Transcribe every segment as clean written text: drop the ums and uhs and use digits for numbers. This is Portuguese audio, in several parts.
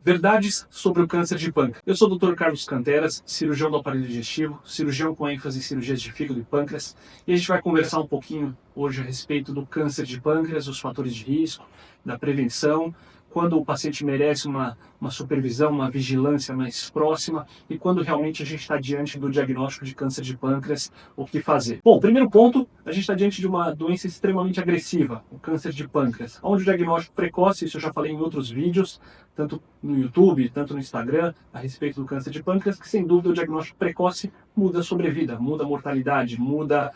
Verdades sobre o câncer de pâncreas. Eu sou o Dr. Carlos Canteras, cirurgião do aparelho digestivo, cirurgião com ênfase em cirurgias de fígado e pâncreas, e a gente vai conversar um pouquinho hoje a respeito do câncer de pâncreas, os fatores de risco, da prevenção, quando o paciente merece uma supervisão, uma vigilância mais próxima e quando realmente a gente está diante do diagnóstico de câncer de pâncreas, o que fazer. Bom, primeiro ponto, a gente está diante de uma doença extremamente agressiva, o câncer de pâncreas, onde o diagnóstico precoce, isso eu já falei em outros vídeos, tanto no YouTube, tanto no Instagram, a respeito do câncer de pâncreas, que sem dúvida o diagnóstico precoce muda a sobrevida, muda a mortalidade, muda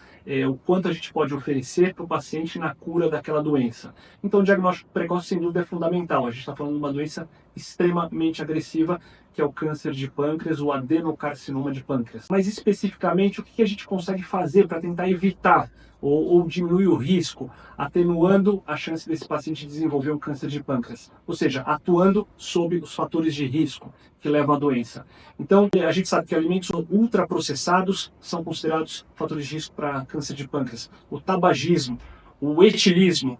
o quanto a gente pode oferecer para o paciente na cura daquela doença. Então o diagnóstico precoce sem dúvida é fundamental, a gente está falando de uma doença extremamente agressiva, que é o câncer de pâncreas, o adenocarcinoma de pâncreas. Mas especificamente, o que a gente consegue fazer para tentar evitar ou diminuir o risco, atenuando a chance desse paciente desenvolver um câncer de pâncreas? Ou seja, atuando sobre os fatores de risco que levam à doença. Então, a gente sabe que alimentos ultraprocessados são considerados fatores de risco para câncer de pâncreas. O tabagismo, o etilismo,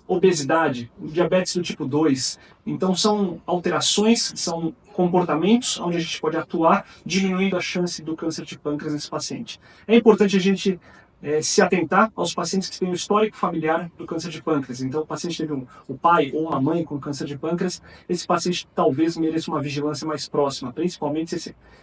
obesidade, o diabetes do tipo 2. Então são alterações, são comportamentos onde a gente pode atuar diminuindo a chance do câncer de pâncreas nesse paciente. É importante a gente se atentar aos pacientes que têm um histórico familiar do câncer de pâncreas. Então o paciente teve o pai ou uma mãe com câncer de pâncreas, esse paciente talvez mereça uma vigilância mais próxima, principalmente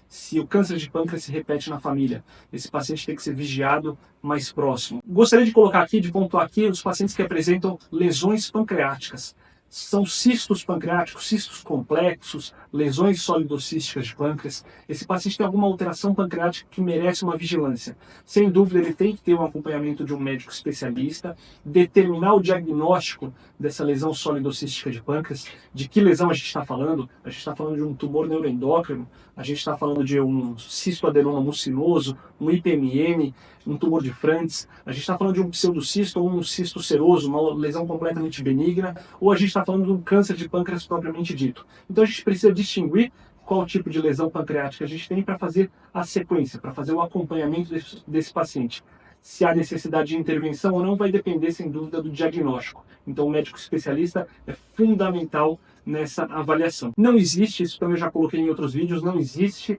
se o câncer de pâncreas se repete na família. Esse paciente tem que ser vigiado mais próximo. Gostaria de colocar aqui, de pontuar aqui, os pacientes que apresentam lesões pancreáticas. São cistos pancreáticos, cistos complexos, lesões solidocísticas de pâncreas. Esse paciente tem alguma alteração pancreática que merece uma vigilância. Sem dúvida, ele tem que ter um acompanhamento de um médico especialista, determinar o diagnóstico dessa lesão solidocística de pâncreas. De que lesão a gente está falando? A gente está falando de um tumor neuroendócrino, a gente está falando de um cistoadenoma mucinoso, um IPMN, um tumor de Franz, a gente está falando de um pseudocisto ou um cisto seroso, uma lesão completamente benigna, ou a gente está falando de um câncer de pâncreas propriamente dito. Então a gente precisa distinguir qual tipo de lesão pancreática a gente tem para fazer a sequência, para fazer o acompanhamento desse paciente. Se há necessidade de intervenção ou não vai depender, sem dúvida, do diagnóstico. Então o médico especialista é fundamental nessa avaliação. Não existe, isso também eu já coloquei em outros vídeos, não existe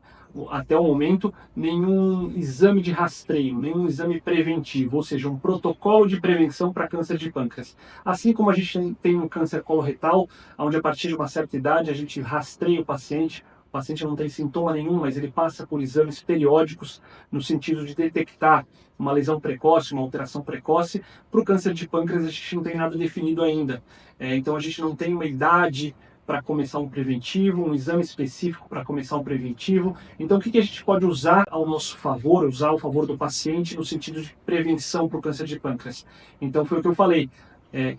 até o momento nenhum exame de rastreio, nenhum exame preventivo, ou seja, um protocolo de prevenção para câncer de pâncreas. Assim como a gente tem no câncer coloretal, onde a partir de uma certa idade a gente rastreia o paciente não tem sintoma nenhum, mas ele passa por exames periódicos no sentido de detectar uma lesão precoce, uma alteração precoce. Para o câncer de pâncreas a gente não tem nada definido ainda. Então a gente não tem uma idade para começar um preventivo, um exame específico para começar um preventivo. Então o que a gente pode usar ao nosso favor, usar ao favor do paciente no sentido de prevenção para o câncer de pâncreas? Então foi o que eu falei.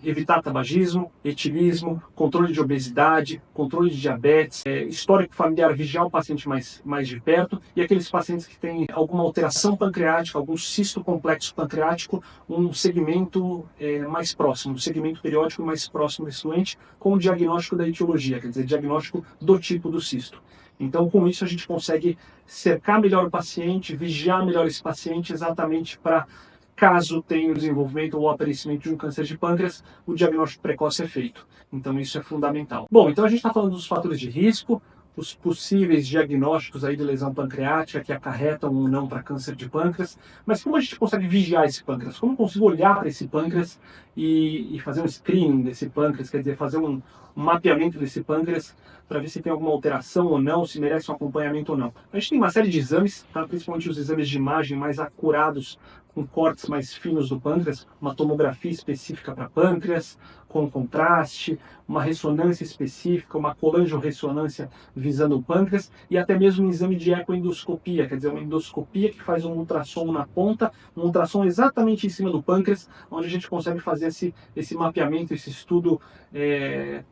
Evitar tabagismo, etilismo, controle de obesidade, controle de diabetes, histórico familiar, vigiar o paciente mais de perto, e aqueles pacientes que têm alguma alteração pancreática, algum cisto complexo pancreático, um segmento mais próximo, um segmento periódico mais próximo desse doente, com o diagnóstico da etiologia, quer dizer, diagnóstico do tipo do cisto. Então, com isso, a gente consegue cercar melhor o paciente, vigiar melhor esse paciente, exatamente para, caso tenha o desenvolvimento ou o aparecimento de um câncer de pâncreas, o diagnóstico precoce é feito. Então isso é fundamental. Bom, então a gente está falando dos fatores de risco, os possíveis diagnósticos aí de lesão pancreática que acarretam ou não para câncer de pâncreas, mas como a gente consegue vigiar esse pâncreas? Como eu consigo olhar para esse pâncreas e fazer um screening desse pâncreas, quer dizer, fazer um mapeamento desse pâncreas para ver se tem alguma alteração ou não, se merece um acompanhamento ou não. A gente tem uma série de exames, tá? Principalmente os exames de imagem mais acurados, com cortes mais finos do pâncreas, uma tomografia específica para pâncreas, com contraste, uma ressonância específica, uma colangiorressonância visando o pâncreas e até mesmo um exame de ecoendoscopia, quer dizer, uma endoscopia que faz um ultrassom na ponta, um ultrassom exatamente em cima do pâncreas, onde a gente consegue fazer esse mapeamento, esse estudo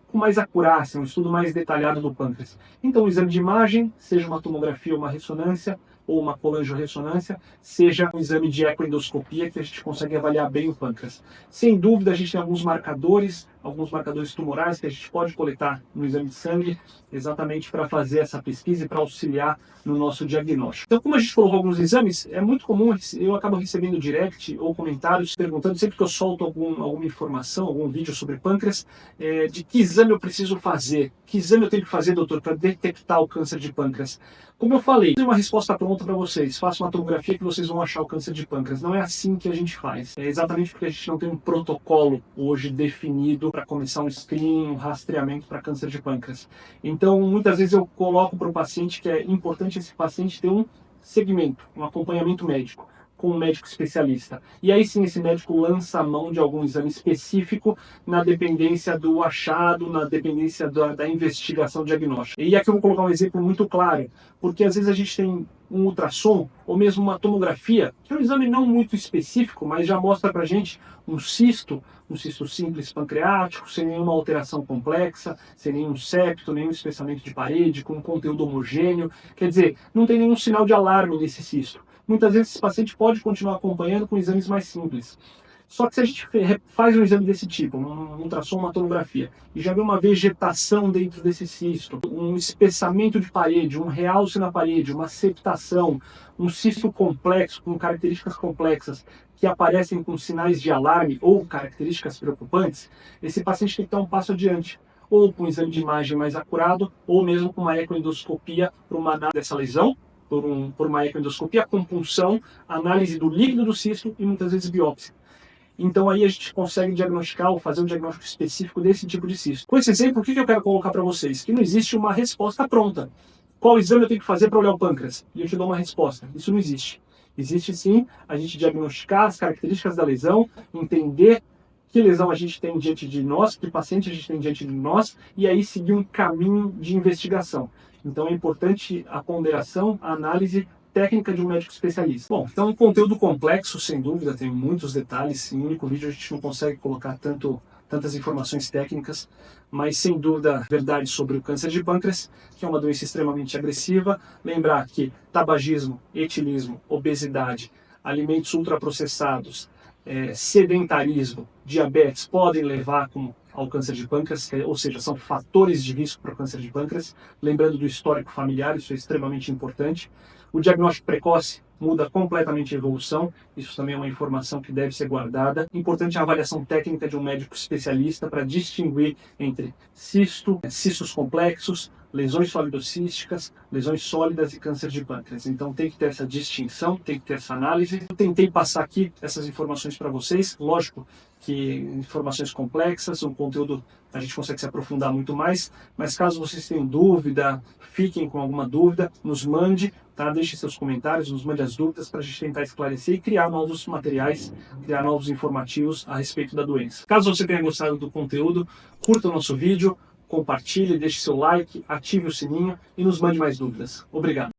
com mais acurácia, um estudo mais detalhado do pâncreas. Então, o exame de imagem, seja uma tomografia ou uma ressonância, ou uma colangiorressonância, seja um exame de ecoendoscopia que a gente consegue avaliar bem o pâncreas. Sem dúvida, a gente tem alguns marcadores alguns marcadores tumorais que a gente pode coletar no exame de sangue, exatamente para fazer essa pesquisa e para auxiliar no nosso diagnóstico. Então, como a gente colocou alguns exames, é muito comum, eu acabo recebendo direct ou comentários perguntando, sempre que eu solto alguma informação, algum vídeo sobre pâncreas, de que exame eu preciso fazer, que exame eu tenho que fazer, doutor, para detectar o câncer de pâncreas. Como eu falei, tem uma resposta pronta para vocês. Faça uma tomografia que vocês vão achar o câncer de pâncreas. Não é assim que a gente faz. É exatamente porque a gente não tem um protocolo hoje definido para começar um screening, um rastreamento para câncer de pâncreas. Então, muitas vezes eu coloco para o paciente que é importante esse paciente ter um segmento, um acompanhamento médico com um médico especialista. E aí sim esse médico lança a mão de algum exame específico na dependência do achado, na dependência da investigação diagnóstica. E aqui eu vou colocar um exemplo muito claro, porque às vezes a gente tem um ultrassom ou mesmo uma tomografia, que é um exame não muito específico, mas já mostra pra gente um cisto simples pancreático, sem nenhuma alteração complexa, sem nenhum septo, nenhum espessamento de parede, com um conteúdo homogêneo. Quer dizer, não tem nenhum sinal de alarme nesse cisto. Muitas vezes esse paciente pode continuar acompanhando com exames mais simples. Só que se a gente faz um exame desse tipo, um ultrassom, uma tomografia, e já vê uma vegetação dentro desse cisto, um espessamento de parede, um realce na parede, uma septação, um cisto complexo, com características complexas, que aparecem com sinais de alarme ou características preocupantes, esse paciente tem que dar um passo adiante, ou com um exame de imagem mais acurado, ou mesmo com uma ecoendoscopia para uma análise dessa lesão, por uma ecoendoscopia com punção, análise do líquido do cisto e muitas vezes biópsia. Então aí a gente consegue diagnosticar ou fazer um diagnóstico específico desse tipo de cisto. Com esse exemplo, o que eu quero colocar para vocês? Que não existe uma resposta pronta. Qual exame eu tenho que fazer para olhar o pâncreas? E eu te dou uma resposta. Isso não existe. Existe sim a gente diagnosticar as características da lesão, entender que lesão a gente tem diante de nós, que paciente a gente tem diante de nós, e aí seguir um caminho de investigação. Então é importante a ponderação, a análise técnica de um médico especialista. Bom, então um conteúdo complexo, sem dúvida, tem muitos detalhes. Em um único vídeo a gente não consegue colocar tantas informações técnicas, mas sem dúvida verdade sobre o câncer de pâncreas, que é uma doença extremamente agressiva. Lembrar que tabagismo, etilismo, obesidade, alimentos ultraprocessados, sedentarismo, diabetes podem levar ao câncer de pâncreas, ou seja, são fatores de risco para o câncer de pâncreas. Lembrando do histórico familiar, isso é extremamente importante. O diagnóstico precoce muda completamente a evolução, isso também é uma informação que deve ser guardada. Importante a avaliação técnica de um médico especialista para distinguir entre cistos complexos, lesões solidocísticas, lesões sólidas e câncer de pâncreas. Então tem que ter essa distinção, tem que ter essa análise. Eu tentei passar aqui essas informações para vocês, lógico que informações complexas, um conteúdo a gente consegue se aprofundar muito mais, mas caso vocês tenham dúvida, fiquem com alguma dúvida, nos mande, tá? Deixe seus comentários, nos mande as dúvidas para a gente tentar esclarecer e criar novos materiais, criar novos informativos a respeito da doença. Caso você tenha gostado do conteúdo, curta o nosso vídeo, compartilhe, deixe seu like, ative o sininho e nos mande mais dúvidas. Obrigado.